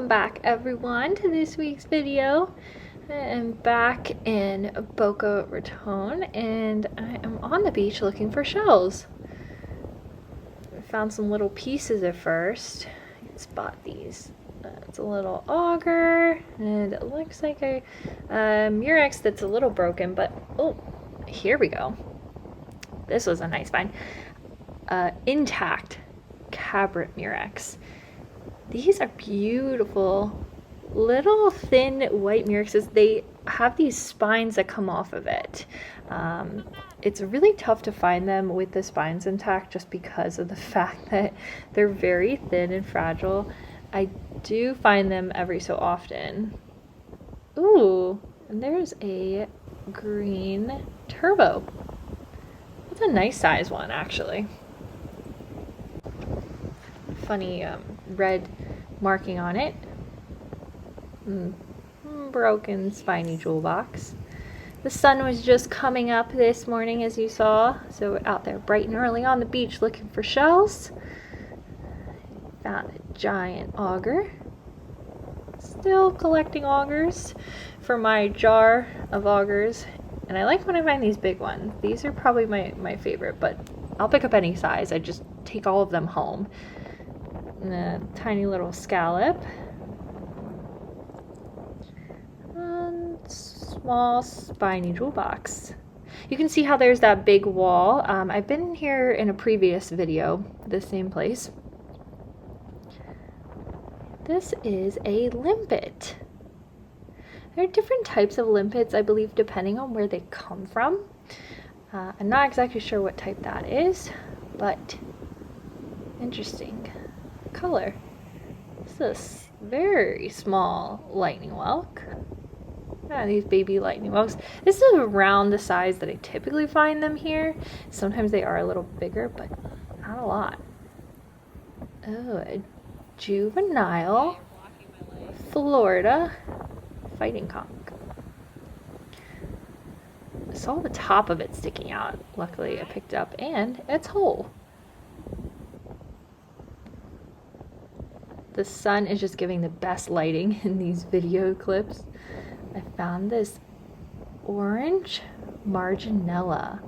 Welcome back everyone to this week's video. I am back in Boca Raton and I am on the beach looking for shells. I found some little pieces at first. You can spot these. It's a little auger and it looks like a murex that's a little broken, but oh, here we go. This was a nice find. Intact cabrit murex. These are beautiful little thin white murexes. They have these spines that come off of it. It's really tough to find them with the spines intact just because of the fact that they're very thin and fragile. I do find them every so often. Ooh, and there's a green turbo. That's a nice size one, actually. Funny red marking on it. Broken spiny jewel box. The sun was just coming up this morning, as you saw, so we're out there bright and early on the beach looking for shells. Found a giant auger. Still collecting augers for my jar of augers, and I like when I find these big ones. These are probably my favorite, but I'll pick up any size. I just take all of them home. And a tiny little scallop. And small spiny jewel box. You can see how there's that big wall. I've been here in a previous video, the same place. This is a limpet. There are different types of limpets, I believe, depending on where they come from. I'm not exactly sure what type that is, but interesting color. This is a very small lightning whelk. These baby lightning whelks. This is around the size that I typically find them here. Sometimes they are a little bigger, but not a lot. Oh, a juvenile Florida fighting conch. I saw the top of it sticking out. Luckily I picked it up and it's whole. The sun is just giving the best lighting in these video clips. I found this orange marginella.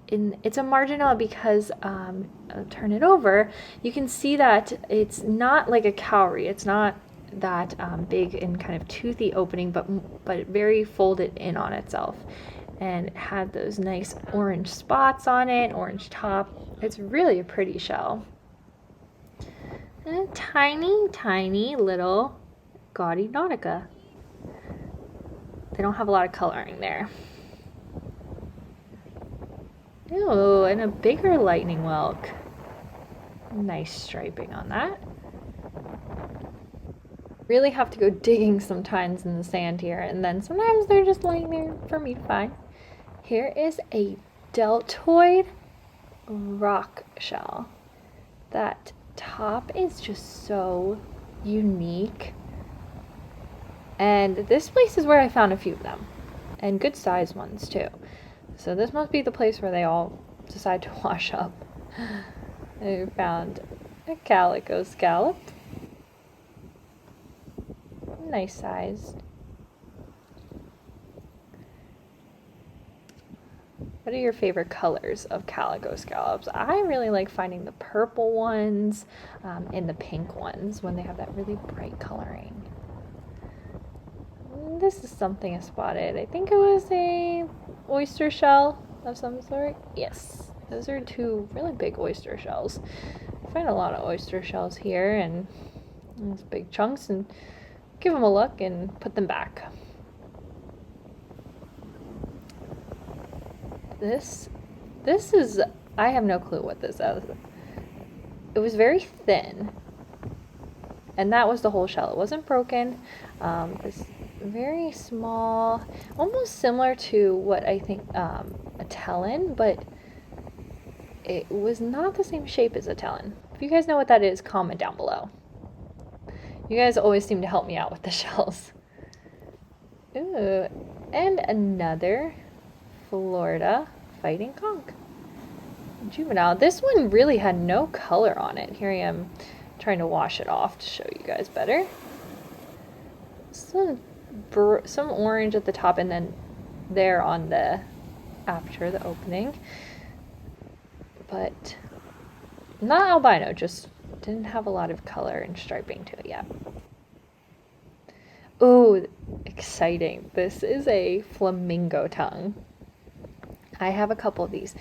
It's a marginella because, I'll turn it over, you can see that it's not like a cowrie. It's not that big and kind of toothy opening, but very folded in on itself. And it had those nice orange spots on it, orange top. It's really a pretty shell. And a tiny, tiny little gaudy nautica. They don't have a lot of coloring there. Ew, and a bigger lightning whelk. Nice striping on that. Really have to go digging sometimes in the sand here, and then sometimes they're just laying there for me to find. Here is a deltoid rock shell. That top is just so unique, and this place is where I found a few of them, and good sized ones too, so this must be the place where they all decide to wash up. I found a calico scallop, nice sized. What are your favorite colors of calico scallops? I really like finding the purple ones and the pink ones when they have that really bright coloring. This is something I spotted. I think it was a oyster shell of some sort. Yes, those are two really big oyster shells. I find a lot of oyster shells here, and these big chunks, and give them a look and put them back. This is, I have no clue what this is. It was very thin, and that was the whole shell. It wasn't broken. It's very small, almost similar to what I think a talon, but it was not the same shape as a talon. If you guys know what that is, comment down below. You guys always seem to help me out with the shells. Ooh, and another Florida fighting conch. Juvenile. This one really had no color on it. Here I am trying to wash it off to show you guys better. Some orange at the top, and then there on the aperture, the opening. But not albino, just didn't have a lot of color and striping to it yet. Oh, exciting. This is a flamingo tongue. I have a couple of these.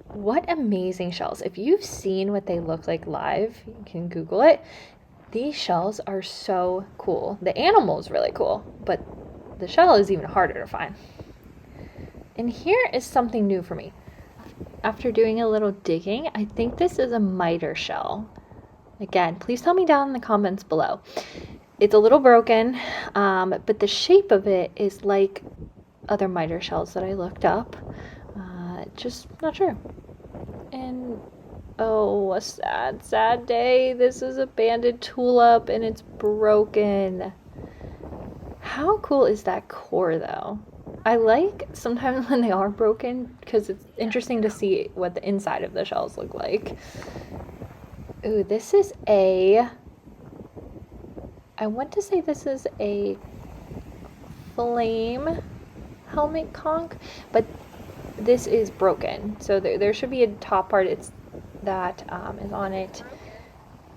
What amazing shells. If you've seen what they look like live, you can Google it. These shells are so cool. The animal is really cool, but the shell is even harder to find. And here is something new for me. After doing a little digging, I think this is a miter shell. Again, please tell me down in the comments below. It's a little broken, but the shape of it is like other miter shells that I looked up. Just not sure. And oh, a sad, sad day. This is a banded tulip and it's broken. How cool is that core though? I like sometimes when they are broken because it's interesting to see what the inside of the shells look like. Ooh, this is I want to say this is a flame helmet conch, but this is broken. So there should be a top part that is on it.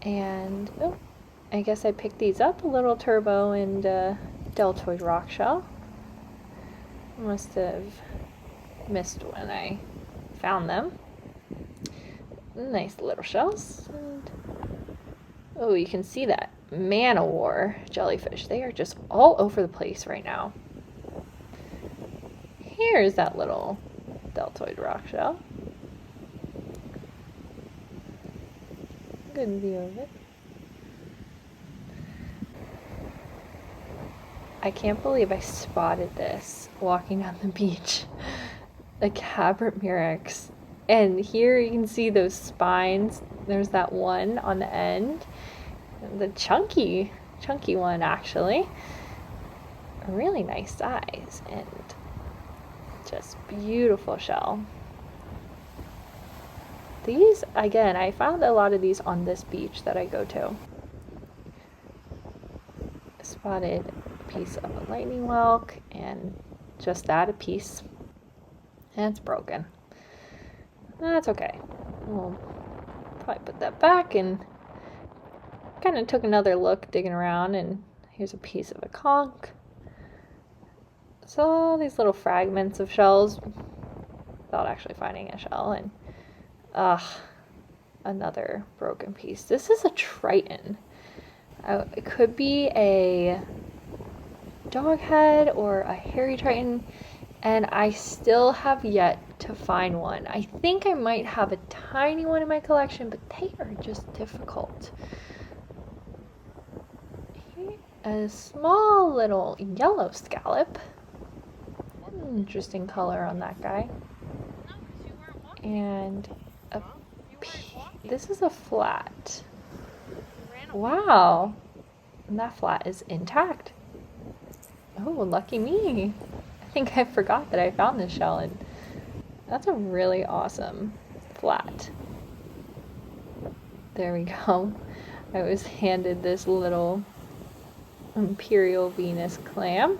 And oh, I guess I picked these up, a little turbo and deltoid rock shell. Must have missed when I found them. Nice little shells. And oh, you can see that man-o-war jellyfish. They are just all over the place right now. Here's that little deltoid rock shell. Good view of it. I can't believe I spotted this walking down the beach. A Cabrit Murex. And here you can see those spines. There's that one on the end. The chunky one actually. A really nice size and just beautiful shell. These, again, I found a lot of these on this beach that I go to. Spotted a piece of a lightning whelk and just that, a piece. And it's broken. That's okay. We'll probably put that back and kind of took another look digging around, and here's a piece of a conch. So all these little fragments of shells without actually finding a shell, and another broken piece. This is a triton. It could be a doghead or a hairy triton, and I still have yet to find one. I think I might have a tiny one in my collection, but they are just difficult. A small little yellow scallop. Interesting color on that guy. And this is a flat. Wow. And that flat is intact. Oh, lucky me. I think I forgot that I found this shell, and that's a really awesome flat. There we go. I was handed this little Imperial Venus clam.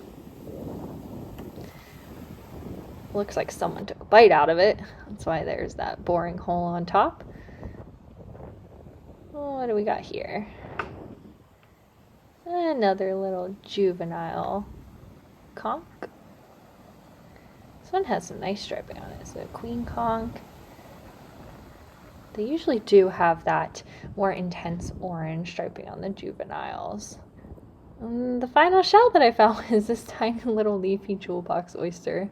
Looks like someone took a bite out of it. That's why there's that boring hole on top. Oh, what do we got here? Another little juvenile conch. This one has some nice striping on it. It's a queen conch. They usually do have that more intense orange striping on the juveniles. And the final shell that I found is this tiny little leafy jewel box oyster.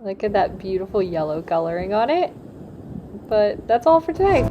Look at that beautiful yellow coloring on it. But that's all for today.